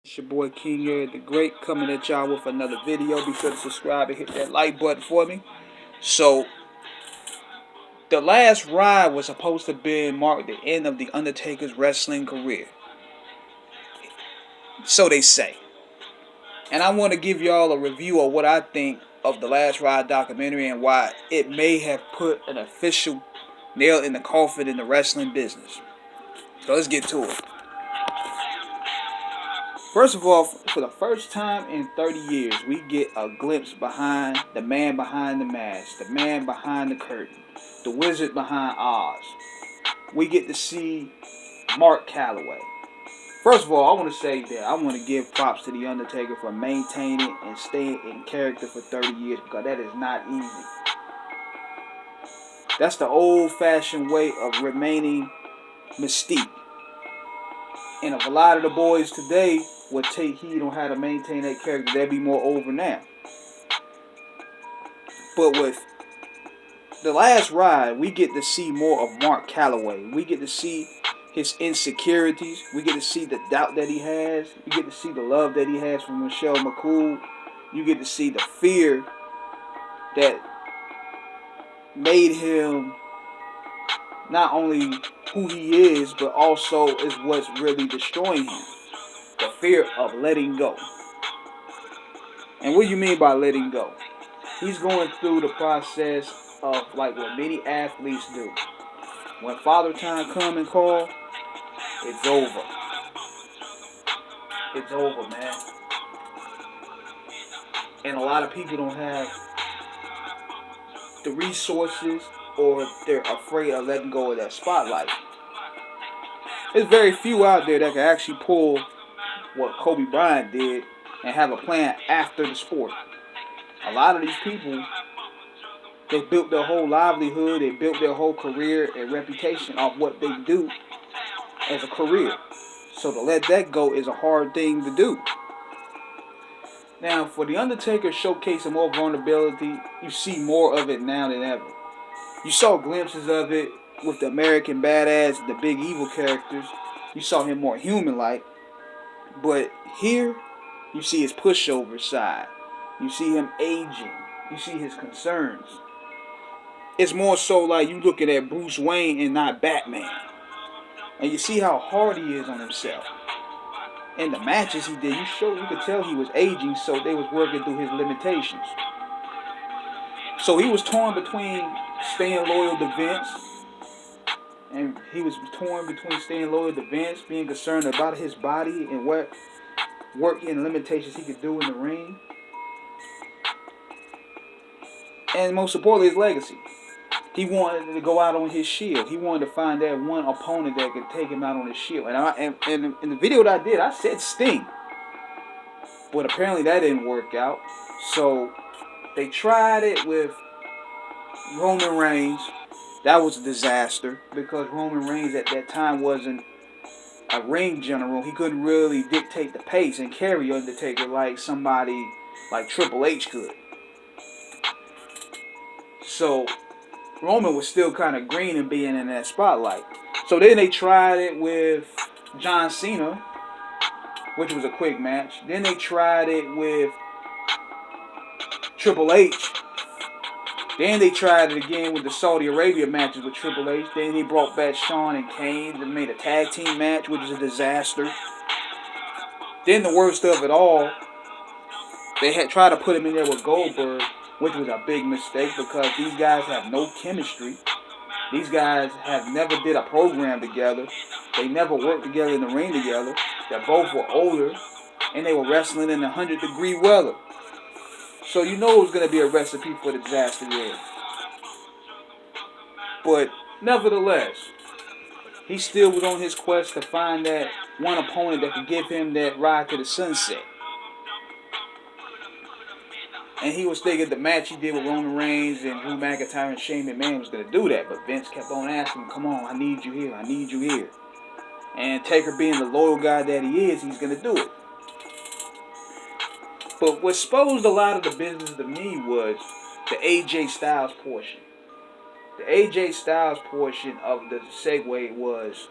It's your boy King here, the Great, coming at y'all with another video. Be sure to subscribe and hit that like button for me. So, the last ride was supposed to be mark the end of the Undertaker's wrestling career. So they say. And I want to give y'all a review of what I think of the Last Ride documentary and why it may have put an official nail in the coffin in the wrestling business. So let's get to it. First of all, for the first time in 30 years, we get a glimpse behind the man behind the mask, the man behind the curtain, the wizard behind Oz. We get to see Mark Calloway. First of all, I want to say that I want to give props to The Undertaker for maintaining and staying in character for 30 years because that is not easy. That's the old-fashioned way of remaining mystique. And if a lot of the boys today would take heed on how to maintain that character, they'd be more over now. But with the last ride, we get to see more of Mark Calloway. We get to see his insecurities. We get to see the doubt that he has. You get to see the love that he has for Michelle McCool. You get to see the fear that made him not only who he is, but also is what's really destroying him. The fear of letting go. And what do you mean by letting go? He's going through the process of like what many athletes do. When Father Time come and call, it's over. It's over, man. And a lot of people don't have the resources or they're afraid of letting go of that spotlight. There's very few out there that can actually pull what Kobe Bryant did and have a plan after the sport. A lot of these people, they built their whole livelihood, they built their whole career and reputation off what they do as a career. So to let that go is a hard thing to do. Now, for The Undertaker showcasing more vulnerability, you see more of it now than ever. You saw glimpses of it with the American Badass, the big evil characters. You saw him more human-like. But here, you see his pushover side. You see him aging. You see his concerns. It's more so like you looking at Bruce Wayne and not Batman. And you see how hard he is on himself. In the matches he did, you could tell he was aging, so they was working through his limitations. So he was torn between staying loyal to Vince, and he was torn between staying loyal to Vince, being concerned about his body and what work and limitations he could do in the ring, and most importantly, his legacy. He wanted to go out on his shield. He wanted to find that one opponent that could take him out on his shield. And in the video that I did, I said Sting. But apparently that didn't work out. So they tried it with Roman Reigns. That was a disaster because Roman Reigns at that time wasn't a ring general. He couldn't really dictate the pace and carry Undertaker like somebody like Triple H could. So Roman was still kind of green and being in that spotlight. So then they tried it with John Cena, which was a quick match. Then they tried it with Triple H. Then they tried it again with the Saudi Arabia matches with Triple H. Then they brought back Shawn and Kane and made a tag team match, which was a disaster. Then the worst of it all, they had tried to put him in there with Goldberg, which was a big mistake because these guys have no chemistry. These guys have never did a program together. They never worked together in the ring together. They both were older, and they were wrestling in 100-degree weather. So you know it was going to be a recipe for disaster there. But nevertheless, he still was on his quest to find that one opponent that could give him that ride to the sunset. And he was thinking the match he did with Roman Reigns and Drew McIntyre and Shane McMahon was going to do that. But Vince kept on asking him, come on, I need you here, I need you here. And Taker being the loyal guy that he is, he's going to do it. But what exposed a lot of the business to me was the AJ Styles portion. The AJ Styles portion of the segue was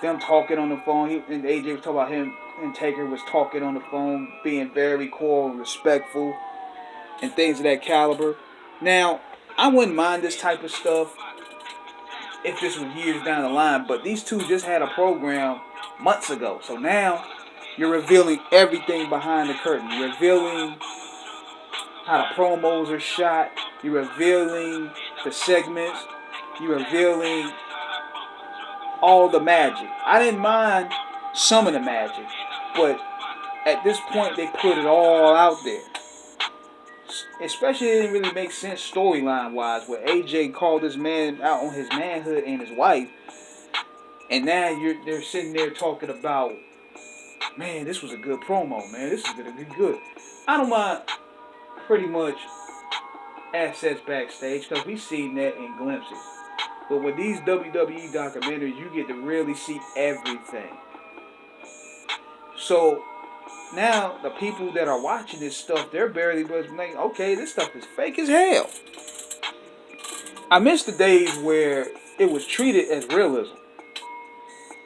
them talking on the phone. And AJ was talking about him and Taker was talking on the phone, being very cool and respectful and things of that caliber. Now, I wouldn't mind this type of stuff if this was years down the line, but these two just had a program months ago. So now you're revealing everything behind the curtain. You're revealing how the promos are shot. You're revealing the segments. You're revealing all the magic. I didn't mind some of the magic, but at this point they put it all out there. Especially it didn't really make sense storyline wise, where AJ called this man out on his manhood and his wife, and now they're sitting there talking about, man, this was a good promo, man. This is gonna be good. I don't mind pretty much assets backstage because we've seen that in glimpses. But with these WWE documentaries, you get to really see everything. So now the people that are watching this stuff, they're barely like, okay, this stuff is fake as hell. I miss the days where it was treated as realism,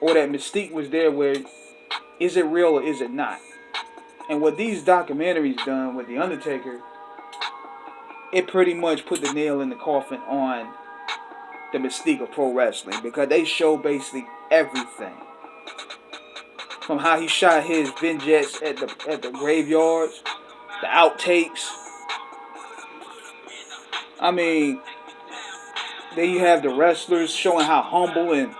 or that mystique was there where, is it real or is it not? And what these documentaries done with The Undertaker, it pretty much put the nail in the coffin on the mystique of pro wrestling, because they show basically everything. From how he shot his vignettes at the graveyards, the outtakes. I mean, then you have the wrestlers showing how humble and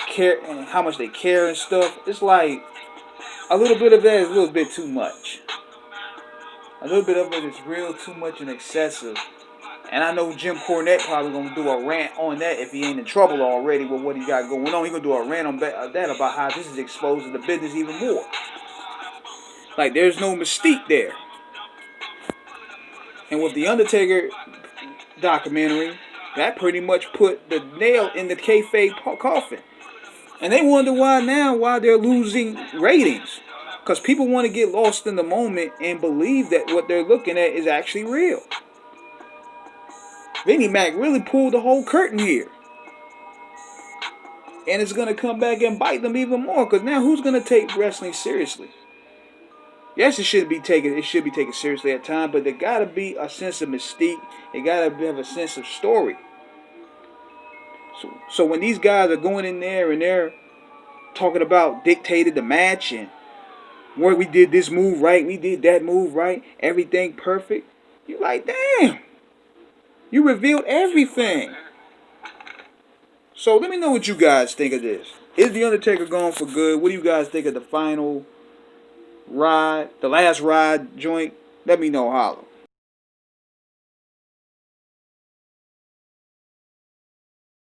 care and how much they care and stuff. It's like a little bit of that is a little bit too much. A little bit of it is real too much and excessive. And I know Jim Cornette probably gonna do a rant on that if he ain't in trouble already with what he got going on. He gonna do a rant on that about how this is exposing the business even more. Like there's no mystique there. And with the Undertaker documentary, that pretty much put the nail in the kayfabe coffin. And they wonder why they're losing ratings. Because people want to get lost in the moment and believe that what they're looking at is actually real. Vinnie Mac really pulled the whole curtain here. And it's going to come back and bite them even more. Because now who's going to take wrestling seriously? Yes, it should be taken seriously at times. But there got to be a sense of mystique. It got to have a sense of story. So when these guys are going in there and they're talking about dictated the match and where we did this move right, we did that move right, everything perfect, you're like, damn. You revealed everything. So let me know what you guys think of this. Is The Undertaker gone for good? What do you guys think of the final ride, the last ride joint? Let me know, holla.